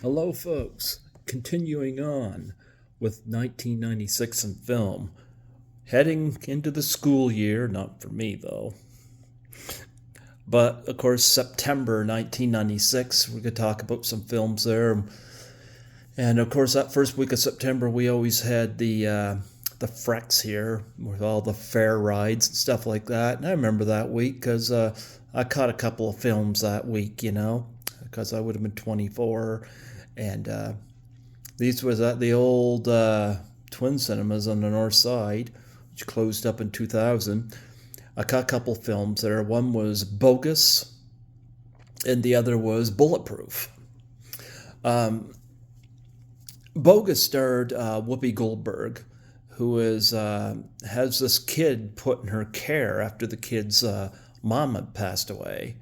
Hello, folks. Continuing on with 1996 in film. Heading into the school year, not for me though. But of course, September 1996, we could talk about some films there. And of course, that first week of September, we always had the Frex here with all the fair rides and stuff like that. And I remember that week because I caught a couple of films that week, because I would have been 24. And these was at the old Twin Cinemas on the north side, which closed up in 2000. I caught a couple films there. One was Bogus, and the other was Bulletproof. Um, Bogus starred Whoopi Goldberg, who has this kid put in her care after the kid's mom had passed away,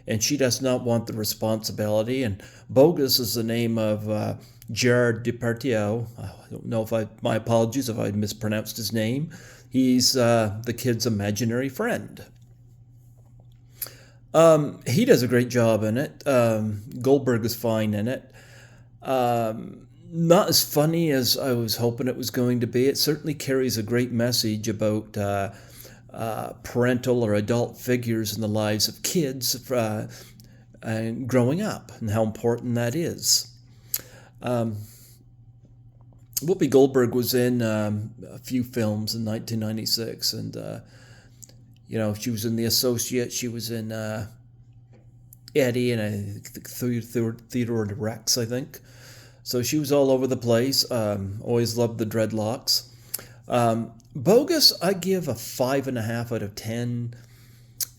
and she does not want the responsibility. And Bogus is the name of Gerard Depardieu. I don't know if my apologies if I mispronounced his name. He's the kid's imaginary friend. He does a great job in it. Goldberg is fine in it. Not as funny as I was hoping it was going to be. It certainly carries a great message about parental or adult figures in the lives of kids and growing up and how important that is. Whoopi Goldberg was in a few films in 1996, and she was in The Associate. She was in Eddie and I think Theodore Rex, I think. So she was all over the place. Always loved the dreadlocks. Bogus, I give a 5.5 out of 10.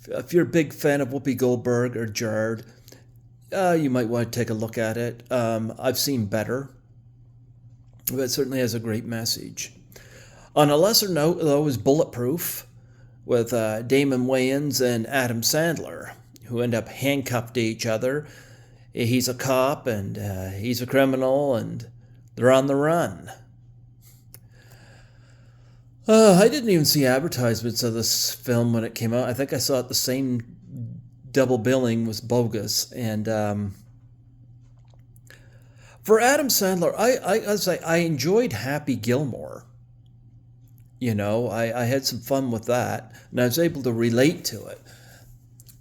If you're a big fan of Whoopi Goldberg or Jared, you might want to take a look at it. I've seen better, but it certainly has a great message. On a lesser note, though, is Bulletproof with Damon Wayans and Adam Sandler, who end up handcuffed to each other. He's a cop and he's a criminal, and they're on the run. I didn't even see advertisements of this film when it came out. I think I saw it the same double billing was Bogus. And for Adam Sandler, I enjoyed Happy Gilmore. I had some fun with that, and I was able to relate to it.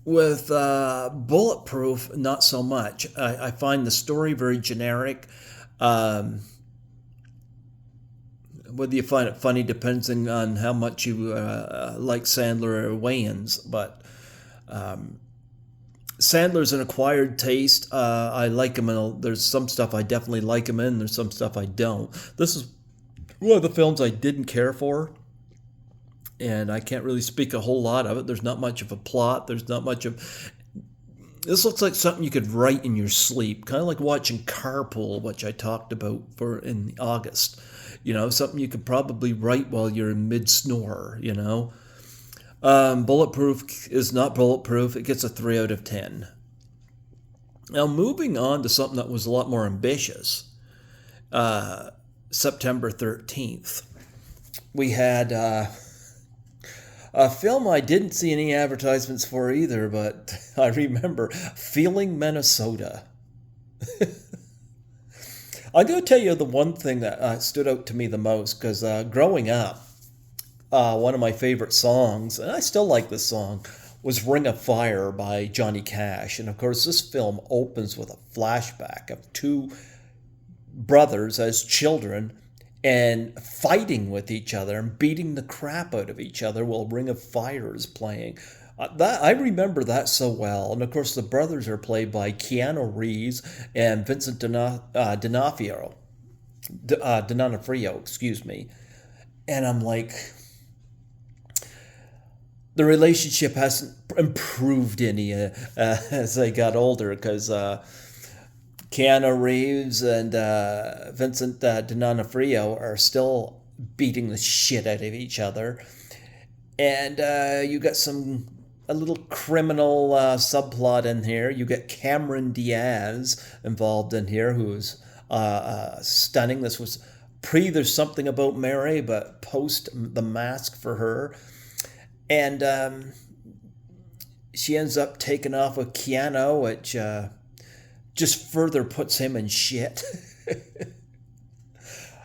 With Bulletproof, not so much. I find the story very generic. Whether you find it funny depends on how much you like Sandler or Wayans, but Sandler's an acquired taste. I like him in there's some stuff I definitely like him in. There's some stuff I don't. This is one of the films I didn't care for, and I can't really speak a whole lot of it. There's not much of a plot. There's not much of... This looks like something you could write in your sleep, kind of like watching Carpool, which I talked about in August. Something you could probably write while you're in mid-snore, Bulletproof is not bulletproof. It gets a 3 out of 10. Now, moving on to something that was a lot more ambitious, September 13th, we had a film I didn't see any advertisements for either, but I remember Feeling Minnesota. I'm going to tell you the one thing that stood out to me the most, because growing up, one of my favorite songs, and I still like this song, was Ring of Fire by Johnny Cash. And of course, this film opens with a flashback of two brothers as children and fighting with each other and beating the crap out of each other while Ring of Fire is playing. I remember that so well. And of course, the brothers are played by Keanu Reeves and Vincent D'Onofrio. D'Onofrio, excuse me. And I'm like, the relationship hasn't improved any as they got older, because Keanu Reeves and Vincent D'Onofrio are still beating the shit out of each other. And you got a little criminal subplot in here. You get Cameron Diaz involved in here, who's stunning. This was pre There's Something About Mary, but post The Mask for her. And she ends up taking off with Keanu, which just further puts him in shit.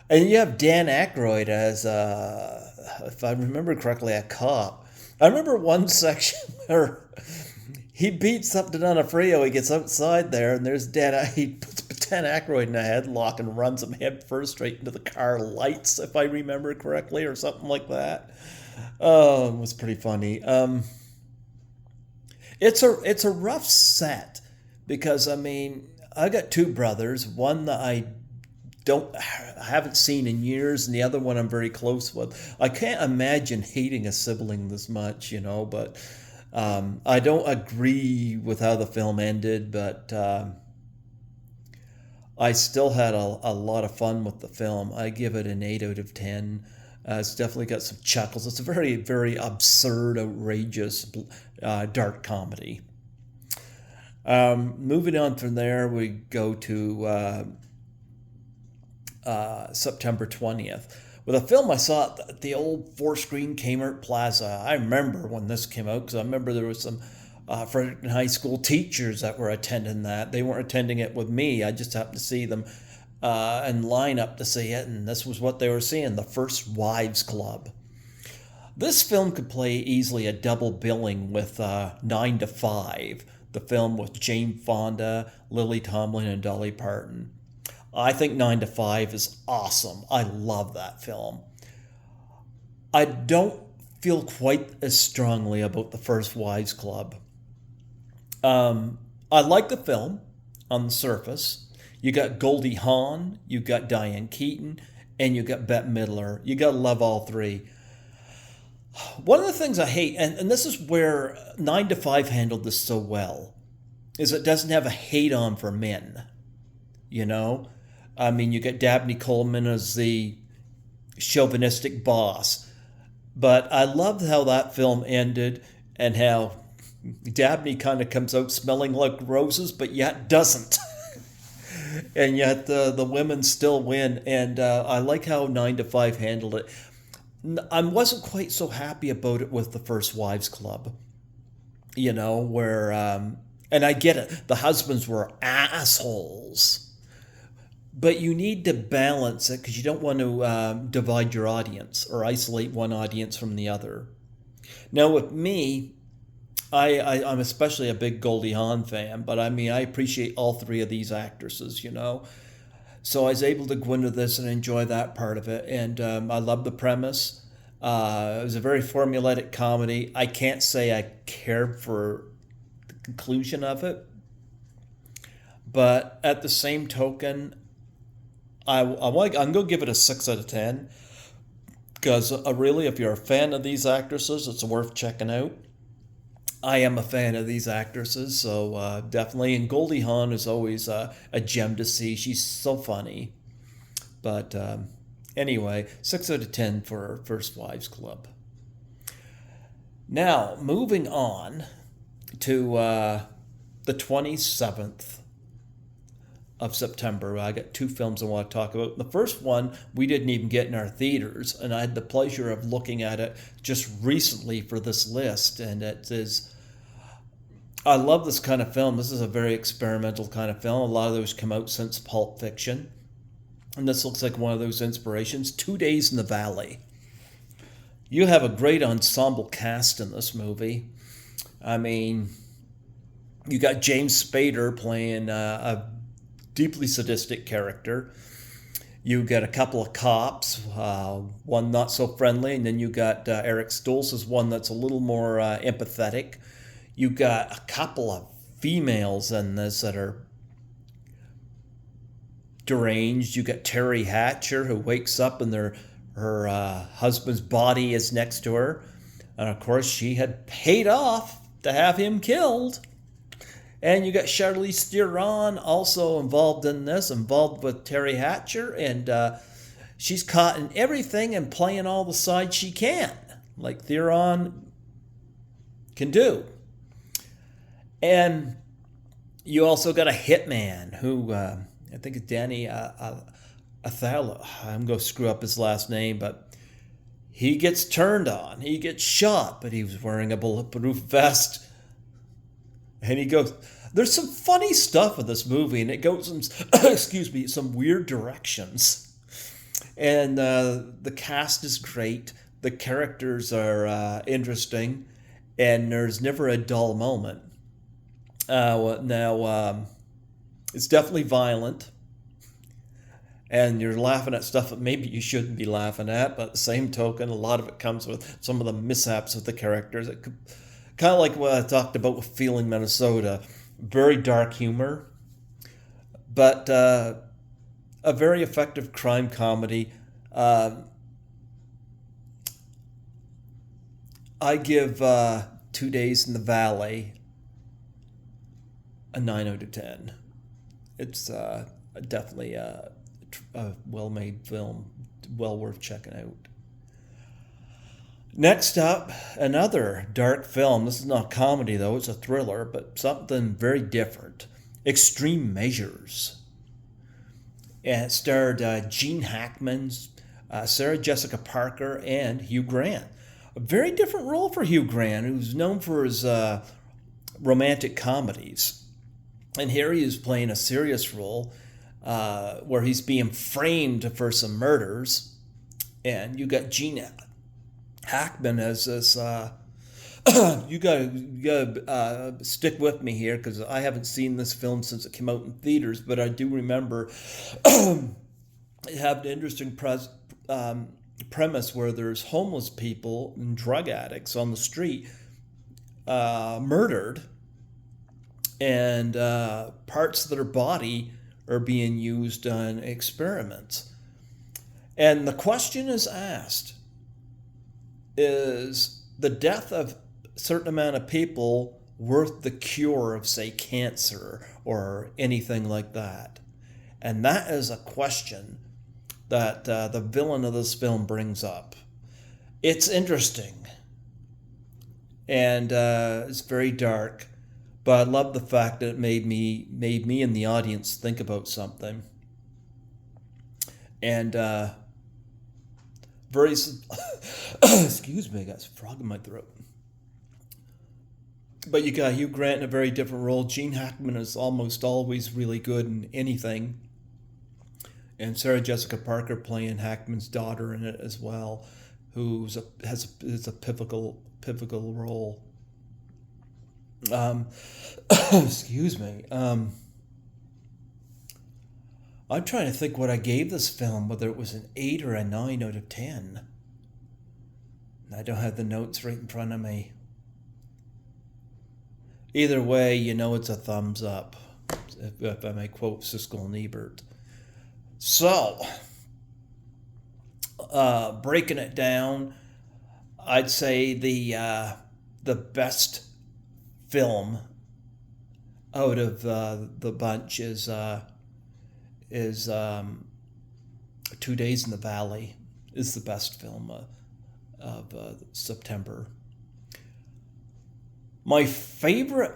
And you have Dan Aykroyd as, if I remember correctly, a cop. I remember one section where he beats something on a Frio. He gets outside there, and there's he puts Dan Aykroyd in a headlock and runs him head first straight into the car lights, if I remember correctly, or something like that. Oh, it was pretty funny. It's a rough set because, I mean, I got two brothers. One that I haven't seen in years, and the other one I'm very close with. I can't imagine hating a sibling this much, but I don't agree with how the film ended, but I still had a lot of fun with the film. I give it an 8 out of 10. It's definitely got some chuckles. It's a very, very absurd, outrageous, dark comedy. Moving on from there, we go to September 20th with a film I saw at the old 4-screen Kmart Plaza. I remember when this came out because I remember there was some Fredericton High School teachers that were attending that. They weren't attending it with me. I just happened to see them and line up to see it, and this was what they were seeing, The First Wives Club. This film could play easily a double billing with 9 to 5, the film with Jane Fonda, Lily Tomlin, and Dolly Parton. I think 9 to 5 is awesome. I love that film. I don't feel quite as strongly about The First Wives Club. I like the film on the surface. You got Goldie Hawn, you got Diane Keaton, and you got Bette Midler. You got to love all three. One of the things I hate, and this is where 9 to 5 handled this so well, is it doesn't have a hate-on for men. I mean, you got Dabney Coleman as the chauvinistic boss. But I loved how that film ended and how Dabney kind of comes out smelling like roses, but yet doesn't. And yet the women still win. And I like how 9 to 5 handled it. I wasn't quite so happy about it with The First Wives Club. Where, and I get it, the husbands were assholes. But you need to balance it because you don't want to divide your audience or isolate one audience from the other. Now with me, I'm especially a big Goldie Hawn fan, but I mean, I appreciate all three of these actresses, So I was able to go into this and enjoy that part of it. And I love the premise. It was a very formulaic comedy. I can't say I cared for the conclusion of it. But at the same token, I'm going to give it a 6 out of 10 because really, if you're a fan of these actresses, it's worth checking out. I am a fan of these actresses, so definitely. And Goldie Hawn is always a gem to see. She's so funny. But anyway, 6 out of 10 for First Wives Club. Now, moving on to the 27th of September. I got two films I want to talk about. The first one we didn't even get in our theaters, and I had the pleasure of looking at it just recently for this list, and it is, I love this kind of film. This is a very experimental kind of film. A lot of those come out since Pulp Fiction, and this looks like one of those inspirations. 2 Days in the Valley. You have a great ensemble cast in this movie. I mean, you got James Spader playing a deeply sadistic character. You got a couple of cops, one not so friendly, and then you got Eric Stoltz as one that's a little more empathetic. You got a couple of females in this that are deranged. You got Terry Hatcher, who wakes up and her husband's body is next to her, and of course she had paid off to have him killed. And you got Charlize Theron also involved in this, involved with Terry Hatcher, and she's caught in everything and playing all the sides she can, like Theron can do. And you also got a hitman who, I think it's Danny Athala. I'm going to screw up his last name, but he gets turned on. He gets shot, but he was wearing a bulletproof vest. And he goes, There's some funny stuff in this movie, and it goes in, excuse me, some weird directions. And the cast is great. The characters are interesting, and there's never a dull moment. It's definitely violent, and you're laughing at stuff that maybe you shouldn't be laughing at, but at the same token, a lot of it comes with some of the mishaps of the characters. It could, kind of like what I talked about with Feeling Minnesota. Very dark humor, but a very effective crime comedy. I give 2 Days in the Valley a 9 out of 10. It's definitely a well-made film, well worth checking out. Next up, another dark film. This is not a comedy, though. It's a thriller, but something very different. Extreme Measures. And it starred Gene Hackman, Sarah Jessica Parker, and Hugh Grant. A very different role for Hugh Grant, who's known for his romantic comedies. And here he is playing a serious role where he's being framed for some murders. And you got Gene Hackman as this. You gotta stick with me here because I haven't seen this film since it came out in theaters, but I do remember it had an interesting premise where there's homeless people and drug addicts on the street murdered, and parts of their body are being used on experiments. And the question is asked, is the death of a certain amount of people worth the cure of, say, cancer or anything like that? And that is a question that the villain of this film brings up. It's interesting, and it's very dark, but I love the fact that it made me and the audience think about something. And very excuse me, I got a frog in my throat. But you got Hugh Grant in a very different role. Gene Hackman is almost always really good in anything, and Sarah Jessica Parker playing Hackman's daughter in it as well, is a pivotal role. Excuse me. I'm trying to think what I gave this film, whether it was an 8 or a 9 out of 10. I don't have the notes right in front of me. Either way, you know it's a thumbs up, if I may quote Siskel and Ebert. So, breaking it down, I'd say the best film out of the bunch is 2 Days in the Valley is the best film of September. My favorite,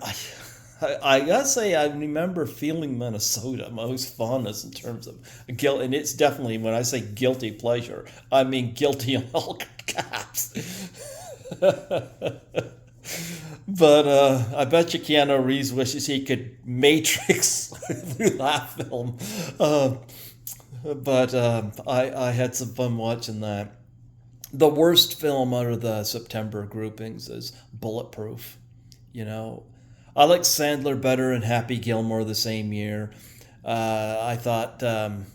I gotta say, I remember Feeling Minnesota, most fondness in terms of guilt, and it's definitely, when I say guilty pleasure, I mean guilty in all caps. But I bet you Keanu Reeves wishes he could Matrix through that film. But I had some fun watching that. The worst film out of the September groupings is Bulletproof. You know, I like Sandler better and Happy Gilmore the same year. I thought that,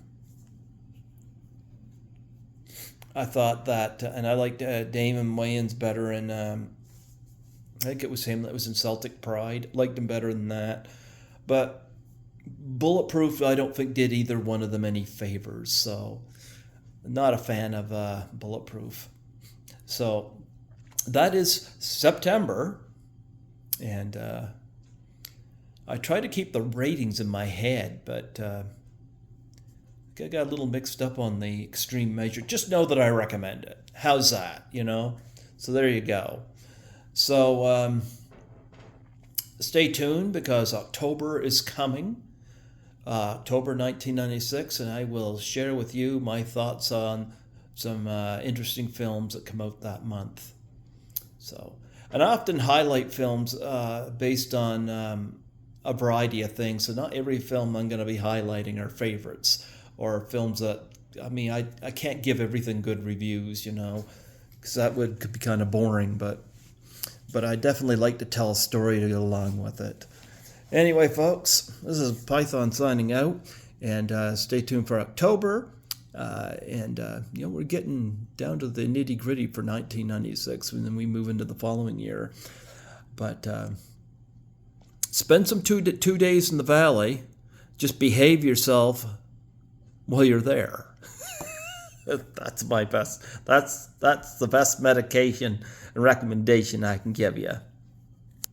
and I liked Damon Wayans better in, I think it was him that was in Celtic Pride. Liked him better than that. But Bulletproof, I don't think did either one of them any favors. So, not a fan of Bulletproof. So, that is September. And I try to keep the ratings in my head, but I got a little mixed up on the Extreme Measure. Just know that I recommend it. How's that, you know? So there you go. So stay tuned because October is coming. October 1996, and I will share with you my thoughts on some interesting films that come out that month. So, and I often highlight films based on a variety of things. So not every film I'm going to be highlighting are favorites or films that, I mean, I can't give everything good reviews, because that could be kind of boring, but I definitely like to tell a story to go along with it. Anyway, folks, this is Python signing out, and stay tuned for October. We're getting down to the nitty gritty for 1996, and then we move into the following year. But spend some two days in the valley. Just behave yourself while you're there. That's my best. That's the best medication and recommendation I can give you.